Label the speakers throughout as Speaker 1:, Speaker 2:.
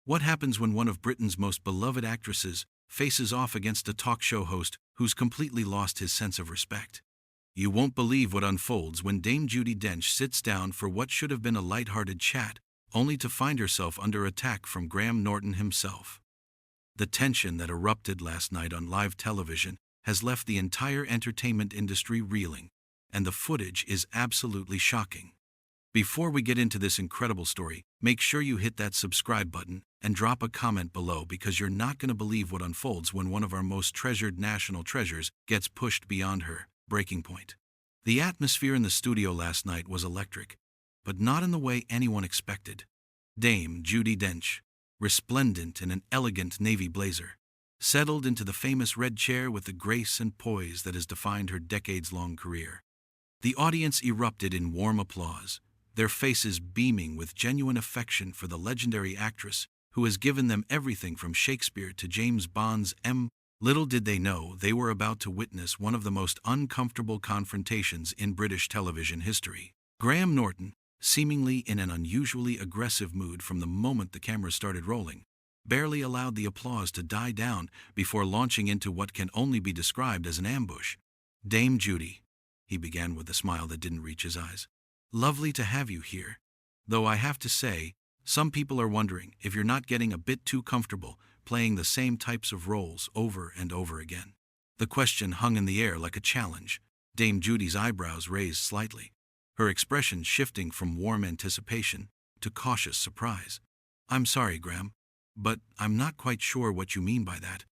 Speaker 1: What happens when one of Britain's most beloved actresses faces off against a talk show host who's completely lost his sense of respect? You won't believe what unfolds when Dame Judi Dench sits down for what should have been a light-hearted chat, only to find herself under attack from Graham Norton himself. The tension that erupted last night on live television has left the entire entertainment industry reeling, and the footage is absolutely shocking. Before we get into this incredible story, make sure you hit that subscribe button and drop a comment below, because you're not going to believe what unfolds when one of our most treasured national treasures gets pushed beyond her breaking point. The atmosphere in the studio last night was electric, but not in the way anyone expected. Dame Judi Dench, resplendent in an elegant navy blazer, settled into the famous red chair with the grace and poise that has defined her decades-long career. The audience erupted in warm applause, their faces beaming with genuine affection for the legendary actress who has given them everything from Shakespeare to James Bond's M. Little did they know they were about to witness one of the most uncomfortable confrontations in British television history. Graham Norton, seemingly in an unusually aggressive mood from the moment the camera started rolling, barely allowed the applause to die down before launching into what can only be described as an ambush. "Dame Judi," he began with a smile that didn't reach his eyes. "Lovely to have you here. Though I have to say, some people are wondering if you're not getting a bit too comfortable playing the same types of roles over and over again." The question hung in the air like a challenge. Dame Judi's eyebrows raised slightly, her expression shifting from warm anticipation to cautious surprise. "I'm sorry, Graham, but I'm not quite sure what you mean by that,"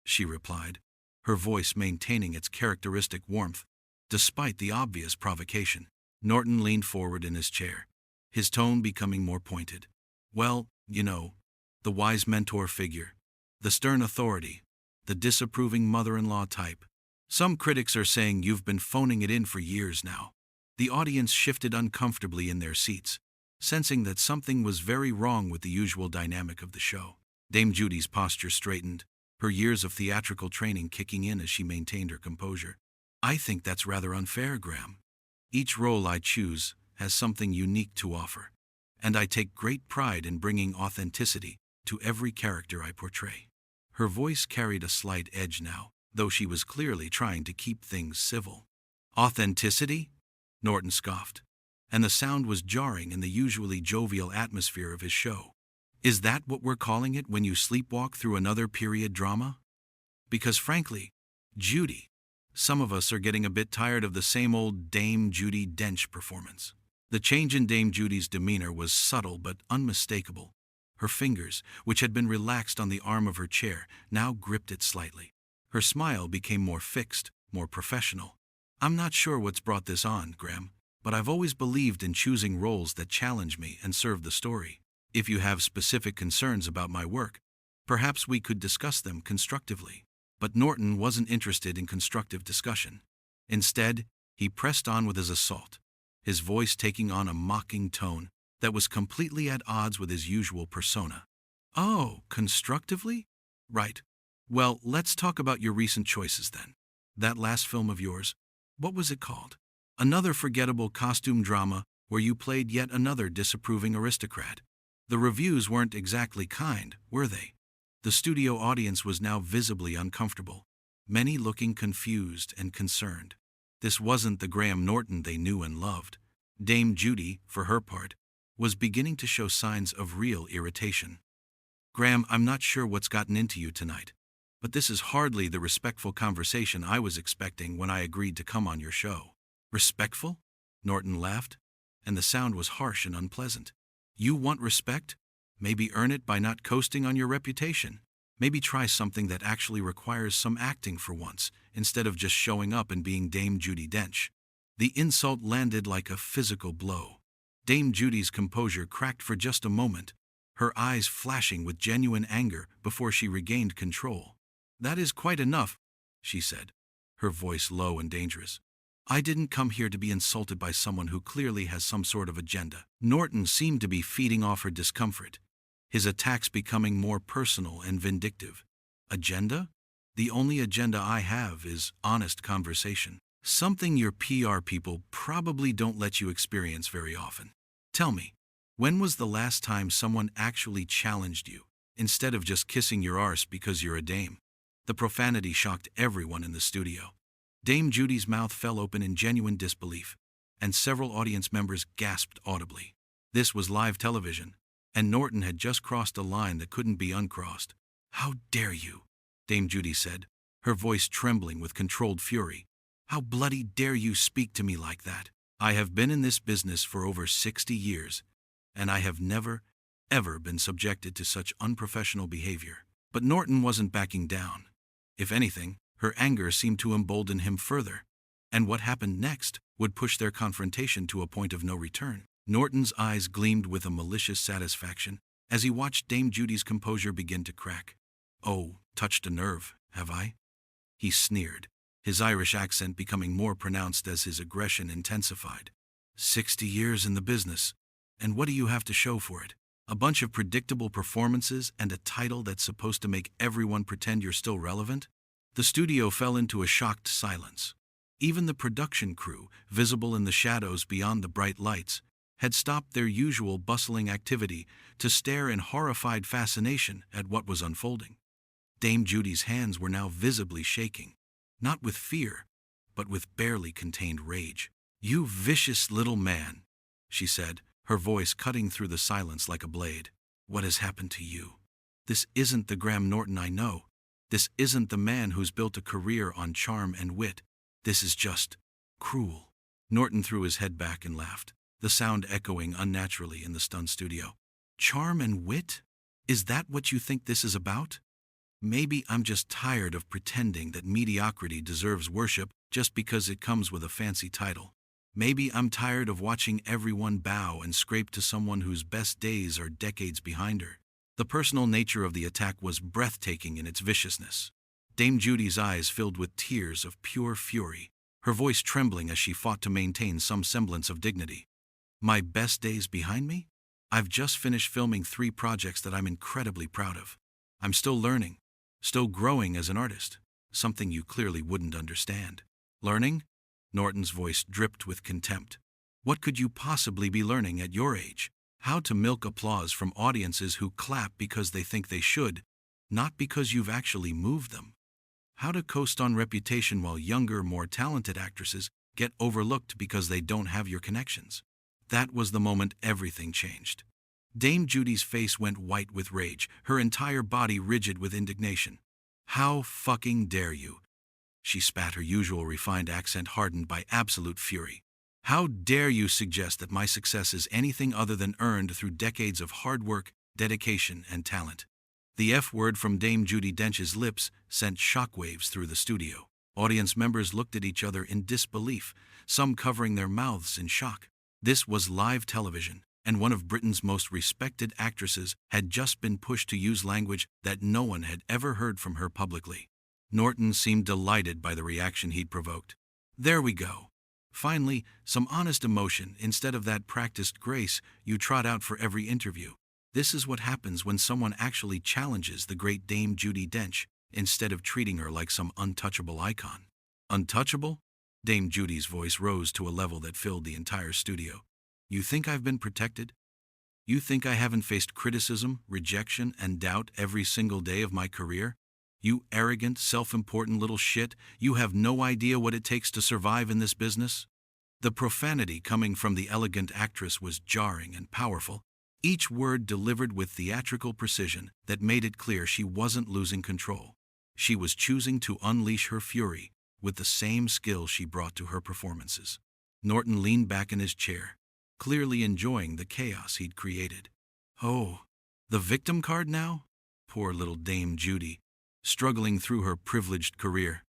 Speaker 1: she replied, her voice maintaining its characteristic warmth, despite the obvious provocation. Norton leaned forward in his chair, his tone becoming more pointed. "Well, you know, the wise mentor figure, the stern authority, the disapproving mother-in-law type. Some critics are saying you've been phoning it in for years now." The audience shifted uncomfortably in their seats, sensing that something was very wrong with the usual dynamic of the show. Dame Judi's posture straightened, her years of theatrical training kicking in as she maintained her composure. "I think that's rather unfair, Graham. Each role I choose has something unique to offer, and I take great pride in bringing authenticity to every character I portray." Her voice carried a slight edge now, though she was clearly trying to keep things civil. "Authenticity?" Norton scoffed, and the sound was jarring in the usually jovial atmosphere of his show. "Is that what we're calling it when you sleepwalk through another period drama? Because frankly, Judi, some of us are getting a bit tired of the same old Dame Judi Dench performance." The change in Dame Judi's demeanor was subtle but unmistakable. Her fingers, which had been relaxed on the arm of her chair, now gripped it slightly. Her smile became more fixed, more professional. "I'm not sure what's brought this on, Graham, but I've always believed in choosing roles that challenge me and serve the story. If you have specific concerns about my work, perhaps we could discuss them constructively." But Norton wasn't interested in constructive discussion. Instead, he pressed on with his assault, his voice taking on a mocking tone that was completely at odds with his usual persona. "Oh, constructively? Right. Well, let's talk about your recent choices then. That last film of yours, what was it called? Another forgettable costume drama where you played yet another disapproving aristocrat. The reviews weren't exactly kind, were they?" The studio audience was now visibly uncomfortable, many looking confused and concerned. This wasn't the Graham Norton they knew and loved. Dame Judi, for her part, was beginning to show signs of real irritation. "Graham, I'm not sure what's gotten into you tonight, but this is hardly the respectful conversation I was expecting when I agreed to come on your show." "Respectful?" Norton laughed, and the sound was harsh and unpleasant. "You want respect? Maybe earn it by not coasting on your reputation. Maybe try something that actually requires some acting for once, instead of just showing up and being Dame Judi Dench." The insult landed like a physical blow. Dame Judi's composure cracked for just a moment, her eyes flashing with genuine anger before she regained control. "That is quite enough," she said, her voice low and dangerous. "I didn't come here to be insulted by someone who clearly has some sort of agenda." Norton seemed to be feeding off her discomfort, his attacks becoming more personal and vindictive. "Agenda? The only agenda I have is honest conversation. Something your PR people probably don't let you experience very often. Tell me, when was the last time someone actually challenged you instead of just kissing your arse because you're a dame. The profanity shocked everyone in the studio. Dame Judy's mouth fell open in genuine disbelief, and several audience members gasped audibly. This was live television, and Norton had just crossed a line that couldn't be uncrossed. "How dare you?" Dame Judy said, her voice trembling with controlled fury. "How bloody dare you speak to me like that? I have been in this business for over 60 years, and I have never, ever been subjected to such unprofessional behavior." But Norton wasn't backing down. If anything, her anger seemed to embolden him further, and what happened next would push their confrontation to a point of no return. Norton's eyes gleamed with a malicious satisfaction as he watched Dame Judy's composure begin to crack. "Oh, touched a nerve, have I?" he sneered, his Irish accent becoming more pronounced as his aggression intensified. 60 years in the business, and what do you have to show for it? A bunch of predictable performances and a title that's supposed to make everyone pretend you're still relevant? The studio fell into a shocked silence. Even the production crew, visible in the shadows beyond the bright lights, had stopped their usual bustling activity to stare in horrified fascination at what was unfolding. Dame Judy's hands were now visibly shaking, not with fear, but with barely contained rage. "You vicious little man," she said, her voice cutting through the silence like a blade. "What has happened to you? This isn't the Graham Norton I know. This isn't the man who's built a career on charm and wit. This is just cruel." Norton threw his head back and laughed, the sound echoing unnaturally in the stunned studio. "Charm and wit? Is that what you think this is about? Maybe I'm just tired of pretending that mediocrity deserves worship just because it comes with a fancy title. Maybe I'm tired of watching everyone bow and scrape to someone whose best days are decades behind her." The personal nature of the attack was breathtaking in its viciousness. Dame Judy's eyes filled with tears of pure fury, her voice trembling as she fought to maintain some semblance of dignity. "My best days behind me? I've just finished filming 3 projects that I'm incredibly proud of. I'm still learning, still growing as an artist, something you clearly wouldn't understand." "Learning?" Norton's voice dripped with contempt. "What could you possibly be learning at your age? How to milk applause from audiences who clap because they think they should, not because you've actually moved them. How to coast on reputation while younger, more talented actresses get overlooked because they don't have your connections." That was the moment everything changed. Dame Judy's face went white with rage, her entire body rigid with indignation. "How fucking dare you?" She spat, her usual refined accent hardened by absolute fury. "How dare you suggest that my success is anything other than earned through decades of hard work, dedication, and talent?" The F word from Dame Judi Dench's lips sent shockwaves through the studio. Audience members looked at each other in disbelief, some covering their mouths in shock. This was live television, and one of Britain's most respected actresses had just been pushed to use language that no one had ever heard from her publicly. Norton seemed delighted by the reaction he'd provoked. "There we go. Finally, some honest emotion instead of that practiced grace you trot out for every interview. This is what happens when someone actually challenges the great Dame Judi Dench instead of treating her like some untouchable icon." "Untouchable?" Dame Judy's voice rose to a level that filled the entire studio. "You think I've been protected? You think I haven't faced criticism, rejection, and doubt every single day of my career? You arrogant, self-important little shit, you have no idea what it takes to survive in this business?" The profanity coming from the elegant actress was jarring and powerful, each word delivered with theatrical precision that made it clear she wasn't losing control. She was choosing to unleash her fury with the same skill she brought to her performances. Norton leaned back in his chair, clearly enjoying the chaos he'd created. "Oh, the victim card now? Poor little Dame Judy, struggling through her privileged career.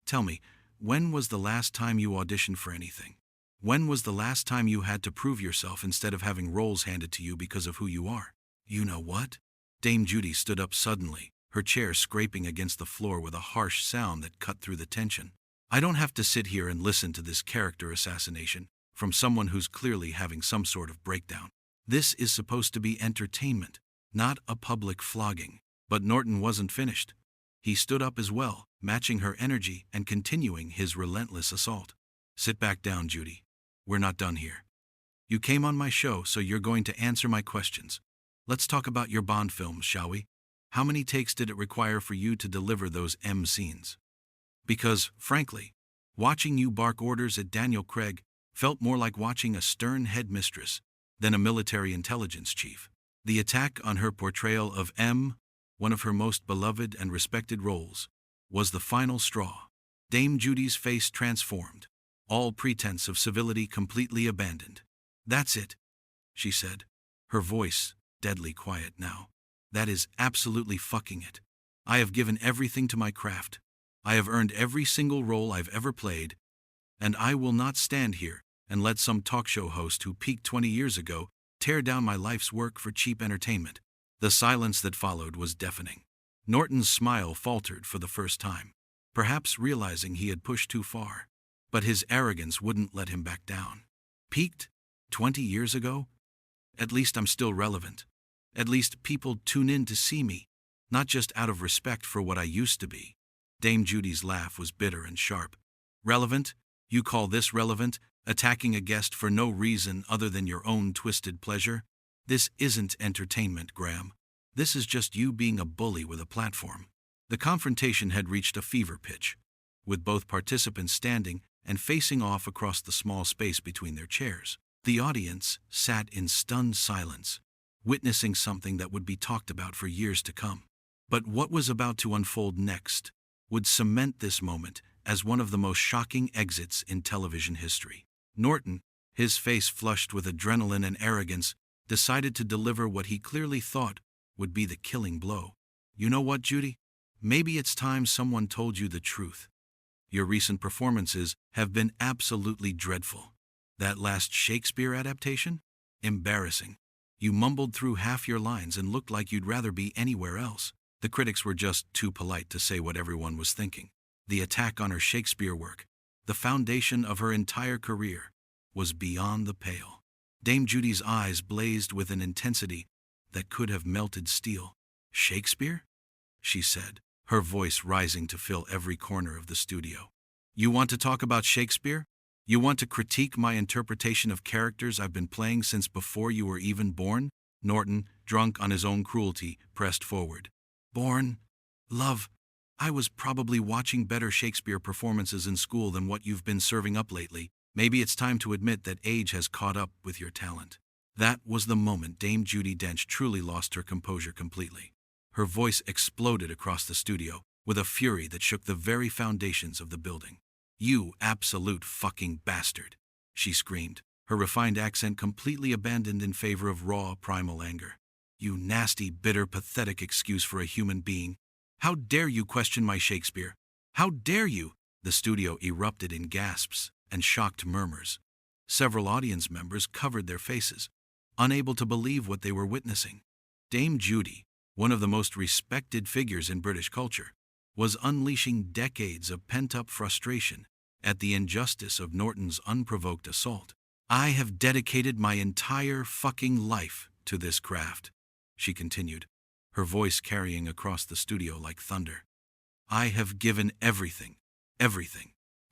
Speaker 1: Tell me, when was the last time you auditioned for anything? When was the last time you had to prove yourself instead of having roles handed to you because of who you are? You know what?" Dame Judy stood up suddenly, her chair scraping against the floor with a harsh sound that cut through the tension. "I don't have to sit here and listen to this character assassination from someone who's clearly having some sort of breakdown. This is supposed to be entertainment, not a public flogging." But Norton wasn't finished. He stood up as well, matching her energy and continuing his relentless assault. "Sit back down, Judy. We're not done here. You came on my show, so you're going to answer my questions. Let's talk about your Bond films, shall we?" How many takes did it require for you to deliver those scenes? Because, frankly, watching you bark orders at Daniel Craig felt more like watching a stern headmistress than a military intelligence chief. The attack on her portrayal of one of her most beloved and respected roles, was the final straw. Dame Judy's face transformed, all pretense of civility completely abandoned. "That's it," she said, her voice deadly quiet now. "That is absolutely fucking it. I have given everything to my craft. I have earned every single role I've ever played, and I will not stand here and let some talk show host who peaked 20 years ago tear down my life's work for cheap entertainment." The silence that followed was deafening. Norton's smile faltered for the first time, perhaps realizing he had pushed too far. But his arrogance wouldn't let him back down. "Peaked? 20 years ago? At least I'm still relevant. At least people tune in to see me, not just out of respect for what I used to be." Dame Judy's laugh was bitter and sharp. "Relevant? You call this relevant? Attacking a guest for no reason other than your own twisted pleasure? This isn't entertainment, Graham. This is just you being a bully with a platform." The confrontation had reached a fever pitch, with both participants standing and facing off across the small space between their chairs. The audience sat in stunned silence, witnessing something that would be talked about for years to come. But what was about to unfold next would cement this moment as one of the most shocking exits in television history. Norton, his face flushed with adrenaline and arrogance, decided to deliver what he clearly thought would be the killing blow. "You know what, Judy? Maybe it's time someone told you the truth. Your recent performances have been absolutely dreadful. That last Shakespeare adaptation? Embarrassing. You mumbled through half your lines and looked like you'd rather be anywhere else." The critics were just too polite to say what everyone was thinking. The attack on her Shakespeare work, the foundation of her entire career, was beyond the pale. Dame Judy's eyes blazed with an intensity that could have melted steel. "Shakespeare?" she said, her voice rising to fill every corner of the studio. "You want to talk about Shakespeare? You want to critique my interpretation of characters I've been playing since before you were even born?" Norton, drunk on his own cruelty, pressed forward. "Born? Love, I was probably watching better Shakespeare performances in school than what you've been serving up lately. Maybe it's time to admit that age has caught up with your talent." That was the moment Dame Judi Dench truly lost her composure completely. Her voice exploded across the studio with a fury that shook the very foundations of the building. "You absolute fucking bastard," she screamed, her refined accent completely abandoned in favor of raw, primal anger. "You nasty, bitter, pathetic excuse for a human being. How dare you question my Shakespeare? How dare you?" The studio erupted in gasps and shocked murmurs. Several audience members covered their faces, unable to believe what they were witnessing. Dame Judy, one of the most respected figures in British culture, was unleashing decades of pent-up frustration at the injustice of Norton's unprovoked assault. "I have dedicated my entire fucking life to this craft," she continued, her voice carrying across the studio like thunder. "I have given everything,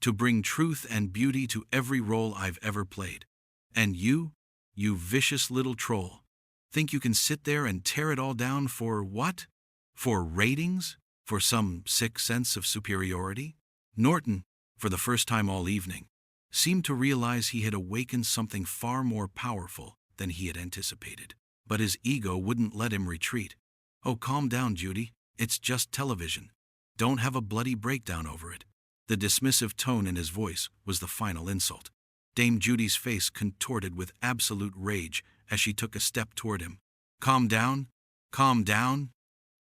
Speaker 1: to bring truth and beauty to every role I've ever played. And you vicious little troll, think you can sit there and tear it all down for what? For ratings? For some sick sense of superiority?" Norton, for the first time all evening, seemed to realize he had awakened something far more powerful than he had anticipated. But his ego wouldn't let him retreat. "Oh, calm down, Judy. It's just television. Don't have a bloody breakdown over it." The dismissive tone in his voice was the final insult. Dame Judy's face contorted with absolute rage as she took a step toward him. "Calm down? Calm down?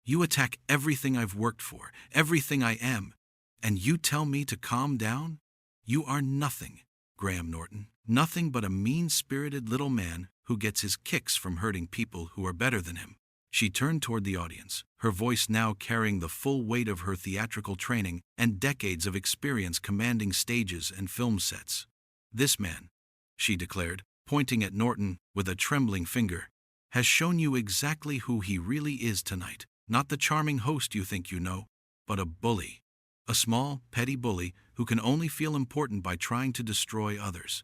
Speaker 1: You attack everything I've worked for, everything I am, and you tell me to calm down? You are nothing, Graham Norton. Nothing but a mean-spirited little man who gets his kicks from hurting people who are better than him." She turned toward the audience, her voice now carrying the full weight of her theatrical training and decades of experience commanding stages and film sets. "This man," she declared, pointing at Norton with a trembling finger, "has shown you exactly who he really is tonight. Not the charming host you think you know, but a bully. A small, petty bully who can only feel important by trying to destroy others."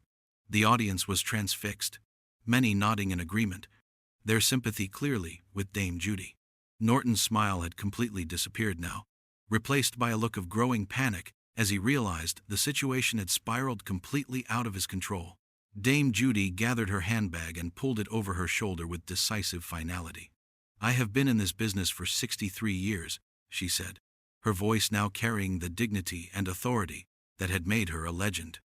Speaker 1: The audience was transfixed, many nodding in agreement, their sympathy clearly with Dame Judy. Norton's smile had completely disappeared now, replaced by a look of growing panic as he realized the situation had spiraled completely out of his control. Dame Judi gathered her handbag and pulled it over her shoulder with decisive finality. "I have been in this business for 63 years, she said, her voice now carrying the dignity and authority that had made her a legend.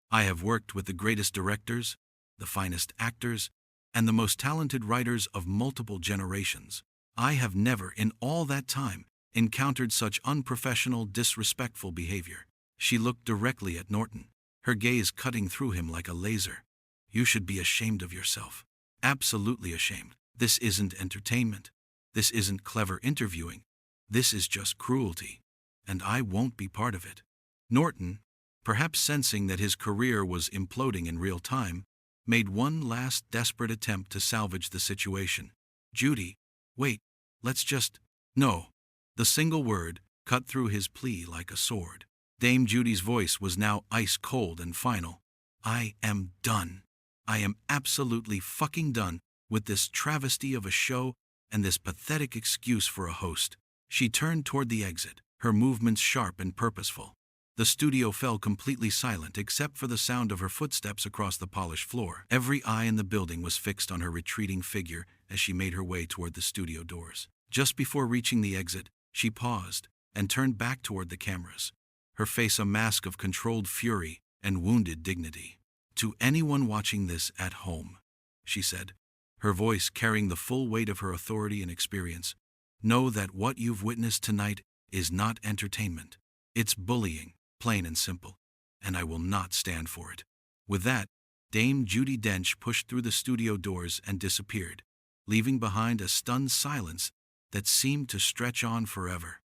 Speaker 1: "I have worked with the greatest directors, the finest actors, and the most talented writers of multiple generations. I have never, in all that time, encountered such unprofessional, disrespectful behavior." She looked directly at Norton, her gaze cutting through him like a laser. "You should be ashamed of yourself. Absolutely ashamed. This isn't entertainment. This isn't clever interviewing. This is just cruelty. And I won't be part of it." Norton, perhaps sensing that his career was imploding in real time, made one last desperate attempt to salvage the situation. "Judi, wait, let's just—" "No." The single word cut through his plea like a sword. Dame Judi's voice was now ice cold and final. "I am done. I am absolutely fucking done with this travesty of a show and this pathetic excuse for a host." She turned toward the exit, her movements sharp and purposeful. The studio fell completely silent except for the sound of her footsteps across the polished floor. Every eye in the building was fixed on her retreating figure as she made her way toward the studio doors. Just before reaching the exit, she paused and turned back toward the cameras, her face a mask of controlled fury and wounded dignity. "To anyone watching this at home," she said, her voice carrying the full weight of her authority and experience, "know that what you've witnessed tonight is not entertainment. It's bullying, plain and simple, and I will not stand for it." With that, Dame Judi Dench pushed through the studio doors and disappeared, leaving behind a stunned silence that seemed to stretch on forever.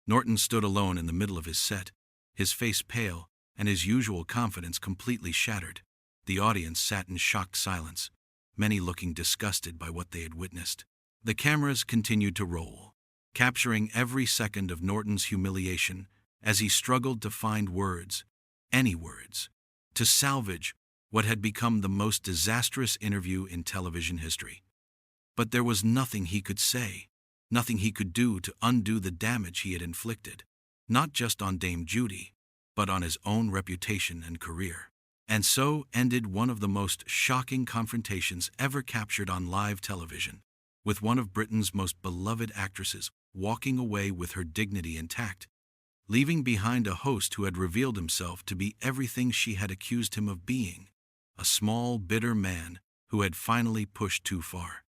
Speaker 1: Norton stood alone in the middle of his set, his face pale and his usual confidence completely shattered. The audience sat in shocked silence, many looking disgusted by what they had witnessed. The cameras continued to roll, capturing every second of Norton's humiliation as he struggled to find words, any words, to salvage what had become the most disastrous interview in television history. But there was nothing he could say, nothing he could do to undo the damage he had inflicted, not just on Dame Judi, but on his own reputation and career. And so ended one of the most shocking confrontations ever captured on live television, with one of Britain's most beloved actresses walking away with her dignity intact, leaving behind a host who had revealed himself to be everything she had accused him of being, a small, bitter man who had finally pushed too far.